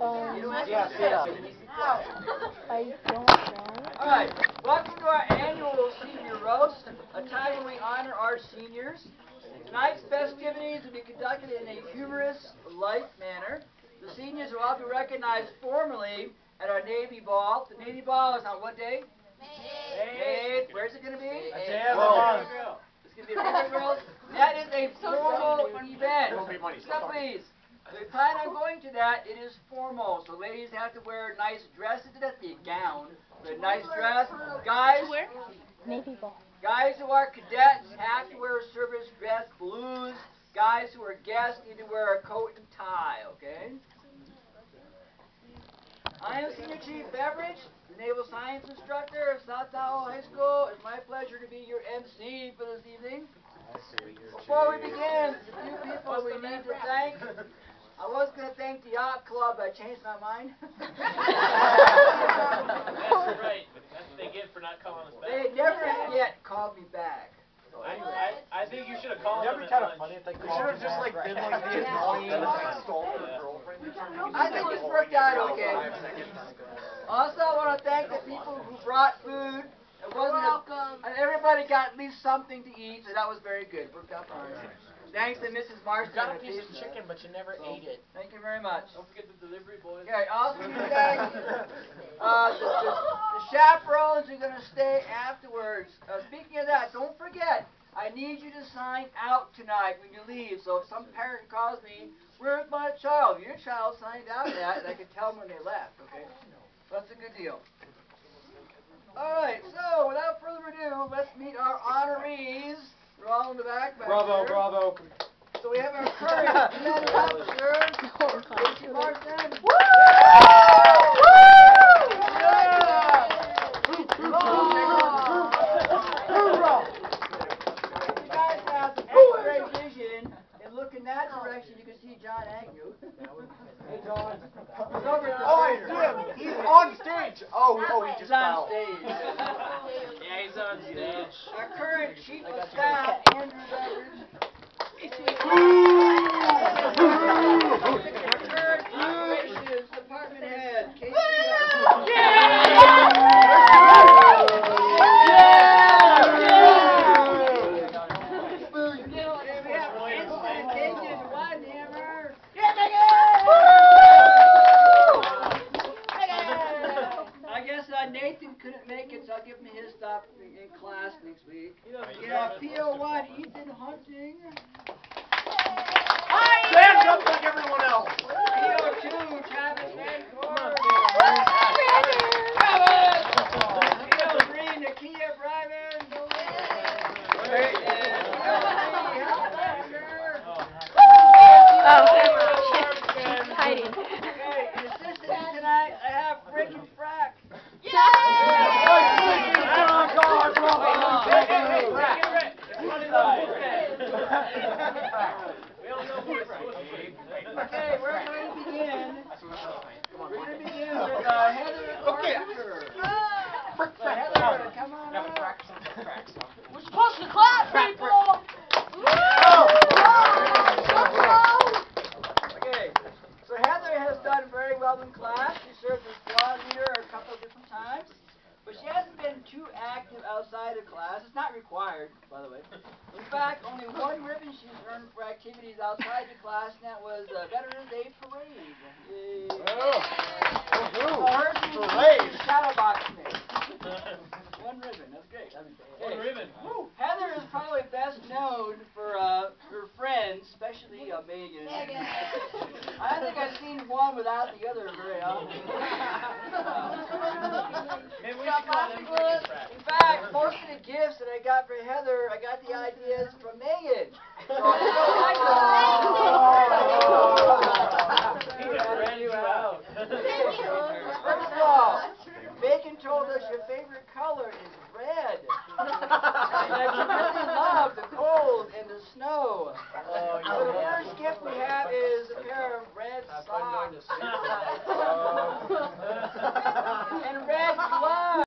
Yeah, sit up. I don't know. Alright, welcome to our annual senior roast, a time when we honor our seniors. Tonight's festivities will be conducted in a humorous, light manner. The seniors will all be recognized formally at our Navy Ball. The Navy Ball is on what day? May 8th. Where's it going to be? A day of the month. It's going to be a River Girls. That is a formal event. So please. If we plan on going to that, it is formal. So ladies have to wear nice dresses. It doesn't be a gown, but a nice dress. Guys, Navy ball. guys who are cadets have to wear a service dress. Blues. Guys who are guests need to wear a coat and tie, okay? I am Senior Chief Beveridge, the Naval Science Instructor of South Tahoe High School. It's my pleasure to be your MC for this evening. Before we begin, there's a few people we need to thank. I was going to thank the Yacht Club, but I changed my mind. That's right. That's what they get for not calling us back. They never yet called me back. I think you should have called them. That'd be kind of funny if they should have just like been like the annoying stalker girlfriend. I think it's worked out okay. Also, I want to thank the people who brought food. It wasn't and everybody got at least something to eat, so that was very good. Worked out fine. Thanks to Mrs. Marston. Got a piece of chicken, but you never ate it. Thank you very much. Don't forget the delivery boys. Okay, also thank the chaperones are going to stay afterwards. Speaking of that, don't forget, I need you to sign out tonight when you leave. So if some parent calls me, where's my child? Your child signed out yet, and I can tell them when they left, okay? That's a good deal. Alright, so without further ado, let's meet our honorees. They're all in the back here. Bravo. So we have our current commanding officer, Casey Marston. You guys have X-ray vision, and look in that direction, you can see John Agnew. Hey, John. He's over at the Oh, I see him. He's on stage. Oh, he He's just on fell. stage. Yeah, he's on stage. Our current chief of staff, Andrew Beveridge. Our current operations department head, Casey. Nathan couldn't make it, so I'll give him his stuff in class next week. Yeah, PO1, Ethan Hunting. Stand up like everyone else. PO2, Travis Vancouver. Travis! PO3, Nakia Bryman. And She's hiding. okay, and assistant tonight, I have Rick and Frack. Okay, we're going to begin. We're going to begin with Heather Carpenter. So Heather, come on up. We're supposed to clap, people! Okay, so Heather has done very well in class. She served as squad leader a couple of different times. But she hasn't been too active outside of class. It's not required, by the way. In fact, only one ribbon she's earned for activities outside the class, and that was Veterans Day Parade. Yay. Hers is shadow boxing. One ribbon, that's great. One ribbon. Heather is probably best known for her friends, especially Megan. I don't think I've seen one without the other very often. Maybe we should call them Rick and Frack. In fact, most of the gifts that I got for Heather, I got the ideas from Megan. So I don't like He just ran you out. First of all, Megan told us your favorite color is red. And that you really love the cold and the snow. So the first gift we have is a pair of red socks.